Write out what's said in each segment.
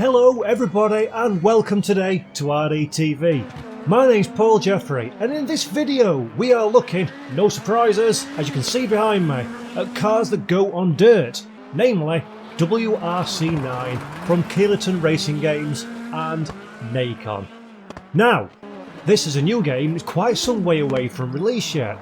Hello everybody and welcome today to RDTV. My name's Paul Jeffrey and in this video we are looking, no surprises, as you can see behind me, at cars that go on dirt, namely WRC9 from Keelerton Racing Games and Nacon. Now, this is a new game, it's quite some way away from release yet,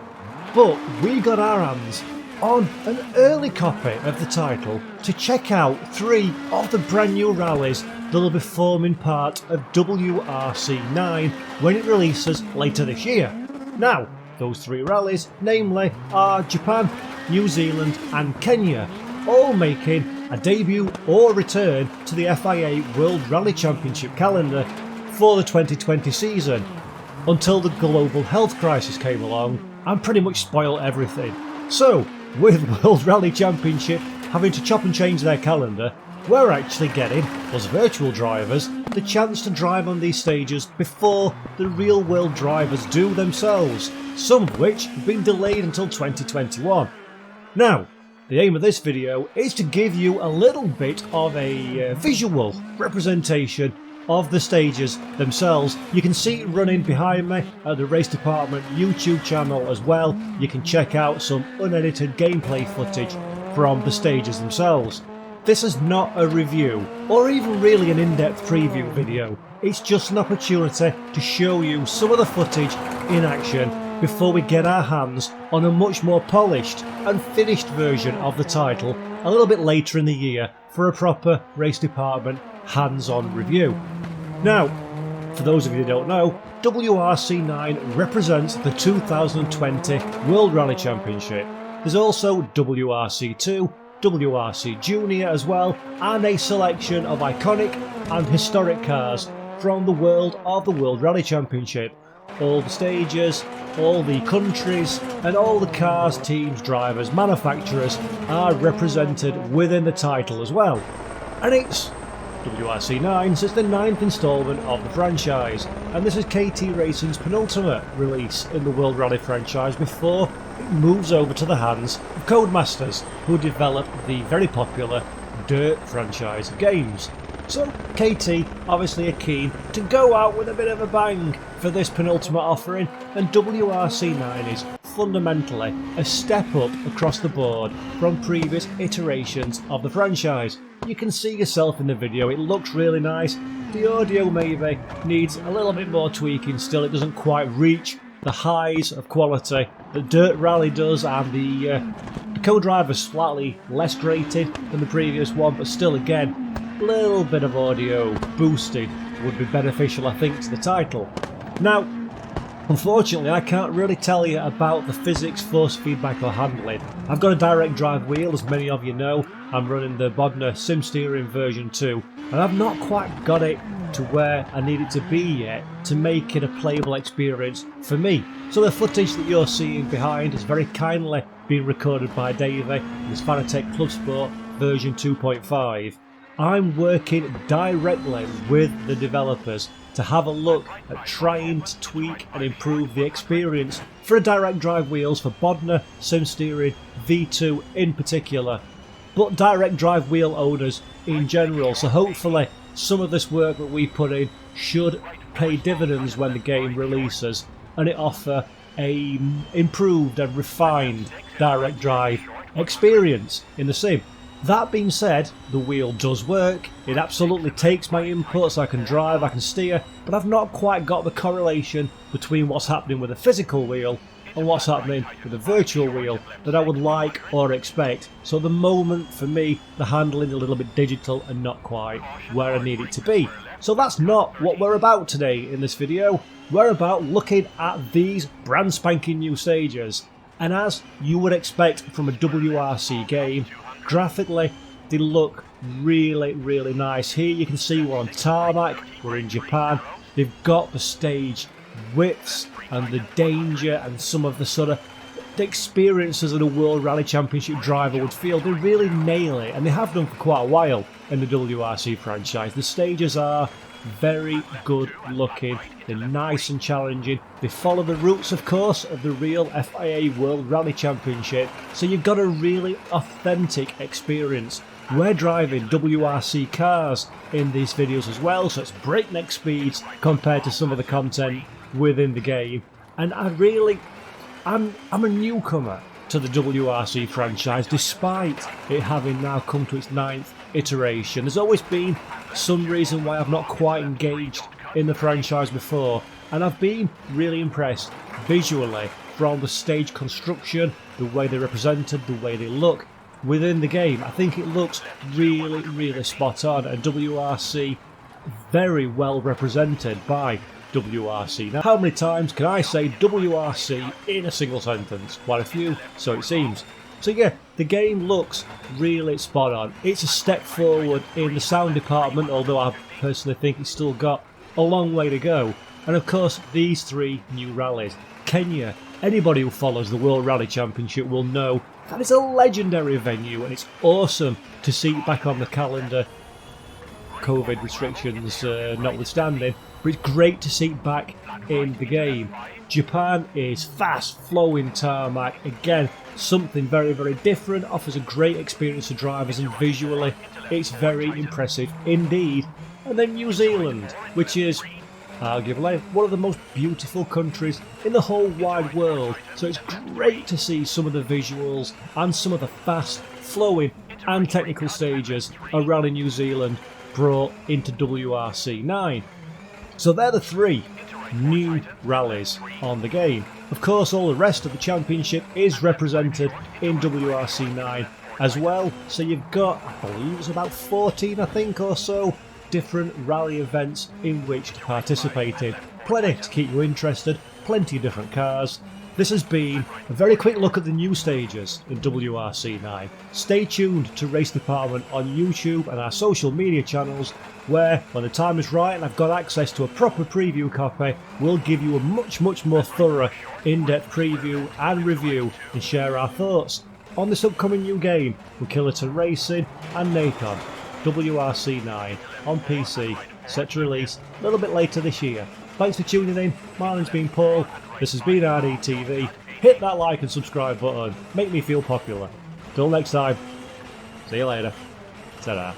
but we got our hands on an early copy of the title to check out 3 of the brand new rallies that will be forming part of WRC9 when it releases later this year. Now, those 3 rallies, namely, are Japan, New Zealand and Kenya, all making a debut or return to the FIA World Rally Championship calendar for the 2020 season, until the global health crisis came along and pretty much spoiled everything. So, with World Rally Championship having to chop and change their calendar, we're actually getting, as virtual drivers, the chance to drive on these stages before the real world drivers do themselves, some of which have been delayed until 2021. Now, the aim of this video is to give you a little bit of a visual representation of the stages themselves. You can see it running behind me at the RaceDepartment YouTube channel as well. You can check out some unedited gameplay footage from the stages themselves. This is not a review or even really an in-depth preview video. It's just an opportunity to show you some of the footage in action before we get our hands on a much more polished and finished version of the title a little bit later in the year for a proper RaceDepartment hands-on review. Now, for those of you who don't know, WRC9 represents the 2020 World Rally Championship. There's also WRC2, WRC Junior as well, and a selection of iconic and historic cars from the world of the World Rally Championship. All the stages, all the countries, and all the cars, teams, drivers, manufacturers are represented within the title as well. And it's WRC9, so it's the 9th instalment of the franchise, and this is KT Racing's penultimate release in the World Rally franchise before it moves over to the hands of Codemasters, who developed the very popular Dirt franchise of games. So KT obviously are keen to go out with a bit of a bang for this penultimate offering, and WRC9 is fundamentally a step up across the board from previous iterations of the franchise. You can see yourself in the video, it looks really nice. The audio maybe needs a little bit more tweaking still, it doesn't quite reach the highs of quality that Dirt Rally does, and the co-driver's slightly less grated than the previous one, but still again, a little bit of audio boosted would be beneficial I think to the title. Now, unfortunately I can't really tell you about the physics, force feedback or handling. I've got a direct drive wheel, as many of you know. I'm running the Bodner Sim Steering version 2 and I've not quite got it to where I need it to be yet to make it a playable experience for me. So the footage that you're seeing behind has very kindly been recorded by Davey in his Fanatec Club Sport version 2.5. I'm working directly with the developers to have a look at trying to tweak and improve the experience for a direct drive wheels for Bodner Sim Steering V2 in particular, but direct drive wheel owners in general. So hopefully some of this work that we put in should pay dividends when the game releases and it offer a improved and refined direct drive experience in the sim. That being said, the wheel does work, it absolutely takes my inputs, I can drive, I can steer, but I've not quite got the correlation between what's happening with a physical wheel and what's happening with a virtual wheel that I would like or expect. So at the moment for me, the handling is a little bit digital and not quite where I need it to be. So that's not what we're about today in this video. We're about looking at these brand spanking new stages, and as you would expect from a WRC game, graphically they look really nice. Here you can see we're on tarmac, we're in Japan, they've got the stage widths and the danger and some of the sort of the experiences that a World Rally Championship driver would feel. They really nail it, and they have done for quite a while in the WRC franchise. The stages are very good looking, they're nice and challenging, they follow the roots of course of the real FIA World Rally Championship, so you've got a really authentic experience we're driving WRC cars in these videos as well, so it's breakneck speeds compared to some of the content within the game. And I'm a newcomer to the WRC franchise, despite it having now come to its 9th iteration. There's always been some reason why I've not quite engaged in the franchise before, and I've been really impressed visually from the stage construction, the way they're represented, the way they look within the game. I think it looks really, really spot on, and WRC very well represented by WRC. Now, how many times can I say WRC in a single sentence? Quite a few, so it seems. So yeah, the game looks really spot on. It's a step forward in the sound department, although I personally think it's still got a long way to go. And of course, these 3 new rallies. Kenya, anybody who follows the World Rally Championship will know that it's a legendary venue, and it's awesome to see it back on the calendar, COVID restrictions notwithstanding, but it's great to see it back in the game. Japan is fast flowing tarmac, again something very, very different, offers a great experience to drivers, and visually it's very impressive indeed. And then New Zealand, which is arguably one of the most beautiful countries in the whole wide world, so it's great to see some of the visuals and some of the fast flowing and technical stages around in New Zealand brought into WRC 9. So they're the 3 new rallies on the game. Of course, all the rest of the championship is represented in WRC 9 as well, so you've got, I believe it's about 14 I think or so, different rally events in which to participate in. Plenty to keep you interested, plenty of different cars. This has been a very quick look at the new stages in WRC 9. Stay tuned to Race Department on YouTube and our social media channels, where when the time is right and I've got access to a proper preview copy, we'll give you a much more thorough, in-depth preview and review and share our thoughts on this upcoming new game with Killerton Racing and Nacon. WRC 9 on PC, set to release a little bit later this year. Thanks for tuning in. My name's been Paul. This has been RDTV. Hit that like and subscribe button. Make me feel popular. Till next time. See you later. Ta-da.